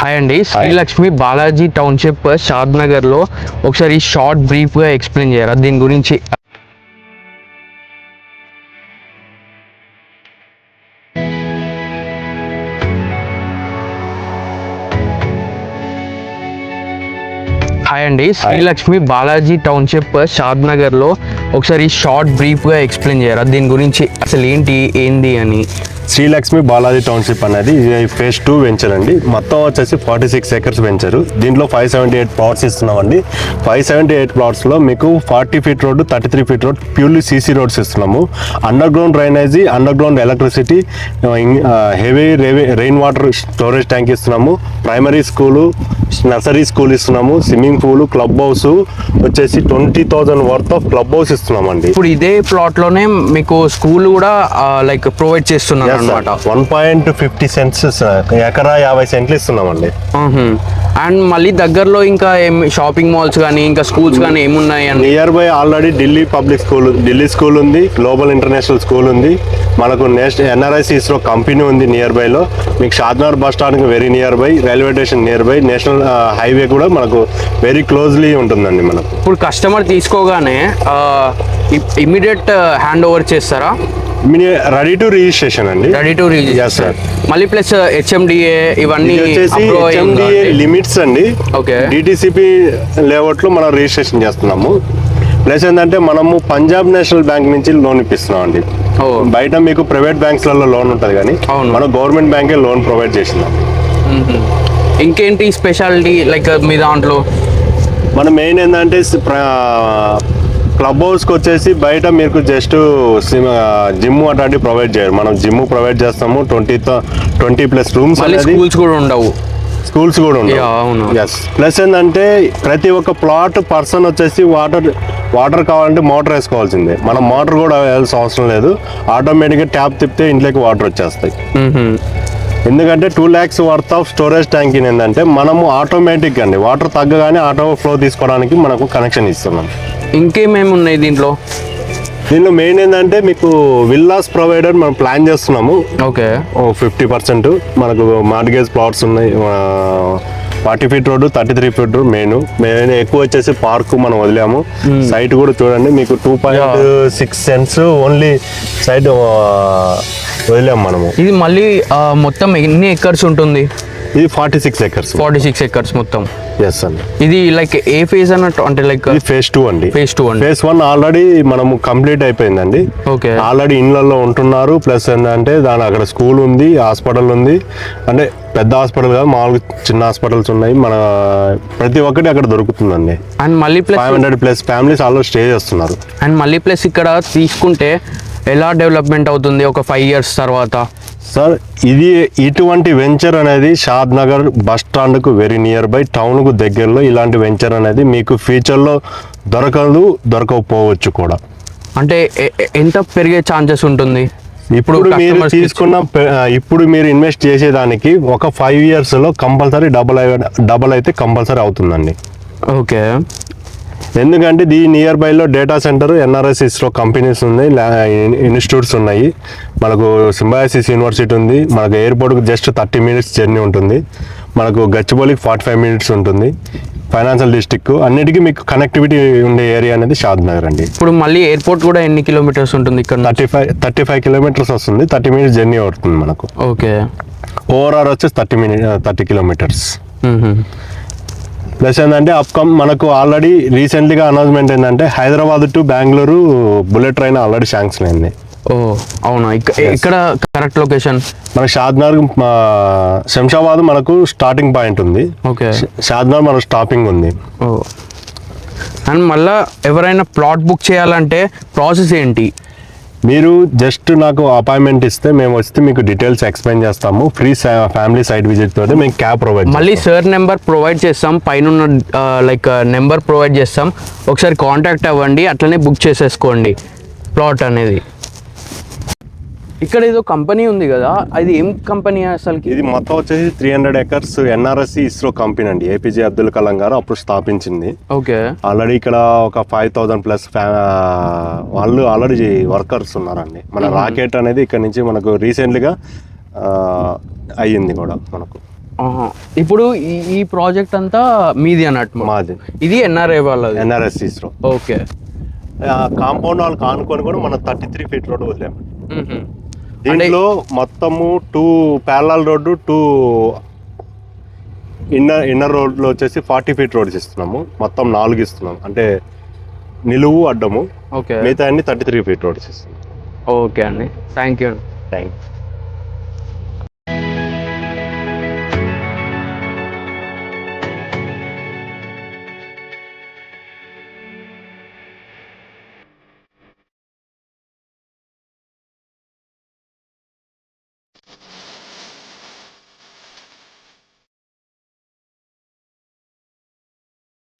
Hi అండి, Srilakshmi Balaji township షాద్ నగర్లో ఒకసారి షార్ట్ బ్రీఫ్గా ఎక్స్ప్లెయిన్ చేయరా దీని గురించి? హాయ్ అండి, శ్రీలక్ష్మి బాలాజీ టౌన్షిప్ షాద్ నగర్లో ఒకసారి షార్ట్ బ్రీఫ్గా ఎక్స్ప్లెయిన్ చేయరా దీని గురించి, అసలు ఏంది అని? శ్రీలక్ష్మి బాలాజీ టౌన్షిప్ అనేది ఫేజ్ 2 వెంచర్ అండి. మొత్తం వచ్చేసి 46 acres వెంచరు. దీంట్లో 578 ప్లాట్స్ ఇస్తున్నామండి. 578 ప్లాట్స్లో మీకు 40 feet road, 33 feet road, purely CC roads ఇస్తున్నాము. Underground drainage, underground electricity, heavy rain water storage tank ఇస్తున్నాము. ప్రైమరీ స్కూలు, నర్సరీ స్కూల్ ఇస్తున్నాము. స్విమ్మింగ్ పూల్, క్లబ్ హౌస్ వచ్చేసి 20,000 వర్త్ ఆఫ్ క్లబ్ హౌస్ ఇస్తున్నామండి. ఇప్పుడు ఇదే ప్లాట్లోనే మీకు స్కూల్ కూడా like provide చేస్తున్నారు అనమాట. 1.50 cents ఎకరా 50 సెంట్లు ఇస్తున్నామండి. అండ్ మళ్ళీ దగ్గరలో ఇంకా షాపింగ్ మాల్స్ కానీ ఇంకా స్కూల్స్ కానీ ఏమున్నాయి? Near by already Delhi school ఉంది, గ్లోబల్ ఇంటర్నేషనల్ స్కూల్ ఉంది, మనకు ఎన్ఆర్ఐసి ఇస్రో కంపెనీ ఉంది నియర్ బైలో. మీకు షాద్నగర్ బస్ స్టాండ్కి very near by, railway station near by, national highway కూడా మనకు వెరీ క్లోజ్లీ ఉంటుందండి. మనకు ఇప్పుడు కస్టమర్ తీసుకోగానే ఇమీడియట్ హ్యాండ్ ఓవర్ చేస్తారా? రెడీ టు రిజిస్ట్రేషన్ అండి. Ready to registration. మళ్ళీ ప్లస్ హెచ్ఎండిఏ ఇవన్నీ లిమిట్స్ అండి. ఓకే. డిటిసిపి లేఅవుట్ లో మనం రిజిస్ట్రేషన్ చేస్తున్నాము. ప్లస్ ఏంటంటే మనము పంజాబ్ నేషనల్ బ్యాంక్ నుంచి లోన్ ఇప్పిస్తున్నాం అండి. బయట మీకు ప్రైవేట్ బ్యాంక్స్లలో లోన్ ఉంటుంది కానీ మనం గవర్నమెంట్ బ్యాంకే లోన్ ప్రొవైడ్ చేస్తున్నాం. ఇంకేంటి స్పెషాలిటీ లైక్ మీ దాంట్లో? మన మెయిన్ ఏంటంటే క్లబ్ హౌస్కి వచ్చేసి బయట మీకు జస్ట్ జిమ్ అట్లాంటివి ప్రొవైడ్ చేయరు, మనం జిమ్ ప్రొవైడ్ చేస్తాము. 20+ రూమ్స్. స్కూల్స్ కూడా ఉండవు. స్కూల్స్ కూడా ఉండవు. ఎస్. ప్లస్ ఏంటంటే ప్రతి ఒక్క ప్లాట్ పర్సన్ వచ్చేసి వాటర్ కావాలంటే మోటార్ వేసుకోవాల్సిందే. మనం మోటార్ కూడా వేయాల్సిన అవసరం లేదు. ఆటోమేటిక్గా ట్యాప్ తిప్పితే ఇంట్లోకి వాటర్ వచ్చేస్తాయి. ఎందుకంటే 2 lakhs worth of storage tank ఏంటంటే మనము ఆటోమేటిక్ అండి వాటర్ తగ్గగానే ఆటో ఫ్లో తీసుకోవడానికి మనకు కనెక్షన్ ఇస్తున్నాం. ఇంకేమేమి ఉన్నాయి దీంట్లో? మెయిన్ ఏంటంటే మీకు విల్లాస్ ప్రొవైడర్ మనం ప్లాన్ చేస్తున్నాము. ఓకే. 50% మనకు మార్గేజ్ ప్లాట్స్ ఉన్నాయి. 40 feet road, 33 feet road main ఎక్కువ వచ్చేసి పార్క్ మనం వదిలాము. సైట్ కూడా చూడండి, మీకు 2.6 cents ఓన్లీ సైట్ వదిలాము మనము. ఇది మళ్ళీ మొత్తం ఎన్ని ఎకర్స్ ఉంటుంది? ఇది 46 acres. 46 acres మొత్తం. ఎస్ అండి. ఇది లైక్ ఏ ఫేజ్ అన్నట్టు అంటే లైక్ ఫేజ్ 2 అండి. ఫేజ్ 1 ఆల్రెడీ మనము కంప్లీట్ అయిపోయిందండి. ఓకే. ఆల్రెడీ ఇళ్ళల్లో ఉంటున్నారు. ప్లస్ ఏంటంటే దాని అక్కడ స్కూల్ ఉంది, హాస్పిటల్ ఉంది. అంటే పెద్ద హాస్పిటల్ కాదు, మామూలుగా చిన్న హాస్పిటల్స్ ఉన్నాయి. మన ప్రతి ఒక్కటి అక్కడ దొరుకుతుందండి. అండ్ మళ్ళీ 500+ ఫ్యామిలీస్ ఆల్రెడీ స్టే చేస్తున్నారు. అండ్ మళ్ళీ ప్లస్ ఇక్కడ తీసుకుంటే ఎలా డెవలప్మెంట్ అవుతుంది ఒక 5 years తర్వాత? సార్ ఇటువంటి వెంచర్ అనేది షాద్ నగర్ బస్ స్టాండ్కు వెరీ నియర్ బై, టౌన్కు దగ్గరలో ఇలాంటి వెంచర్ అనేది మీకు ఫ్యూచర్లో దొరకకపోవచ్చు కూడా. అంటే ఎంత పెరిగే ఛాన్సెస్ ఉంటుంది? ఇప్పుడు మీరు ఇన్వెస్ట్ చేసేదానికి ఒక 5 yearsలో కంపల్సరీ డబల్ అయితే కంపల్సరీ అవుతుందండి. ఓకే. ఎందుకంటే నియర్ బైలో data centre, NRS ISRO companies ఉన్నాయి, ఇన్స్టిట్యూట్స్ ఉన్నాయి, మనకు సింబయాసిస్ యూనివర్సిటీ ఉంది, మనకు ఎయిర్పోర్ట్కి జస్ట్ 30 minutes జర్నీ ఉంటుంది, మనకు గచ్చిబౌలికి 45 minutes ఉంటుంది, ఫైనాన్షియల్ డిస్ట్రిక్ట్ అన్నిటికీ మీకు కనెక్టివిటీ ఉండే ఏరియా అనేది షాద్ నగర్ అండి. ఇప్పుడు మళ్ళీ ఎయిర్పోర్ట్ కూడా ఎన్ని kilometers ఉంటుంది ఇక్కడ? 35 kilometers వస్తుంది. 30 minutes జర్నీ అవుతుంది మనకు. ఓకే. ఓవరాల్ వచ్చేసి 30 kilometers. ప్లస్ ఏంటంటే మనకు ఆల్రెడీ రీసెంట్గా అనౌన్స్మెంట్ ఏంటంటే Hyderabad to Bengaluru bullet train already sanction అయింది. ఓ అవునా? ఇక్కడ కరెక్ట్ లొకేషన్ మన షాద్నగర్, శంషాబాద్ మనకు స్టార్టింగ్ పాయింట్ ఉంది. ఓకే. షాద్నగర్ మనకు స్టాపింగ్ ఉంది. ఓ. అండ్ మళ్ళీ ఎవరైనా ప్లాట్ బుక్ చేయాలంటే ప్రాసెస్ ఏంటి? మీరు జస్ట్ నాకు అపాయింట్మెంట్ ఇస్తే మేము వస్తే మీకు డీటెయిల్స్ ఎక్స్ప్లెయిన్ చేస్తాము. ఫ్రీ ఫ్యామిలీ సైట్ విజిట్ తోటి మేము క్యాబ్ ప్రొవైడ్ చేస్తాం. మళ్ళీ సార్ నెంబర్ ప్రొవైడ్ చేస్తాం, పైన లైక్ నెంబర్ ప్రొవైడ్ చేస్తాం, ఒకసారి కాంటాక్ట్ అవ్వండి, అట్లనే బుక్ చేసేసుకోండి ప్లాట్ అనేది. ఇక్కడ ఏదో కంపెనీ ఉంది కదా, అది ఏం కంపెనీ అసలు? ఇది మొత్తం వచ్చేసి 300 acres ఎన్ఆర్ఎస్సి ఇస్రో కంపెనీ అండి. ఏపీజే అబ్దుల్ కలాం గారు అప్పుడు స్థాపించింది. ఓకే. ఆల్రెడీ ఇక్కడ ఒక 5,000+ వాళ్ళు ఆల్రెడీ వర్కర్స్ ఉన్నారండి. మన రాకెట్ అనేది ఇక్కడ నుంచి మనకు రీసెంట్గా అయ్యింది కూడా మనకు. ఇప్పుడు ఈ ప్రాజెక్ట్ అంతా మీది అన్నట్టు. మాది ఇది ఎన్ఆర్ఐ వాళ్ళది. ఎన్ఆర్ఎస్సీస్లో. ఓకే. కాంపౌండ్ వాళ్ళకి ఆనుకొని కూడా మనం 33 ఫీట్ రోడ్ వదిలాము. మ్మ్. దీంట్లో మొత్తము 2 ప్యారలల్ రోడ్డు, 2 ఇన్నర్ రోడ్లో వచ్చేసి 40 ఫీట్ రోడ్స్ ఇస్తున్నాము. మొత్తం 4 ఇస్తున్నాం, అంటే నిలువు అడ్డము. ఓకే. మిగతా అన్ని 33 ఫీట్ రోడ్స్ ఇస్తున్నాం. ఓకే అండి, థ్యాంక్ యూ. Thank you.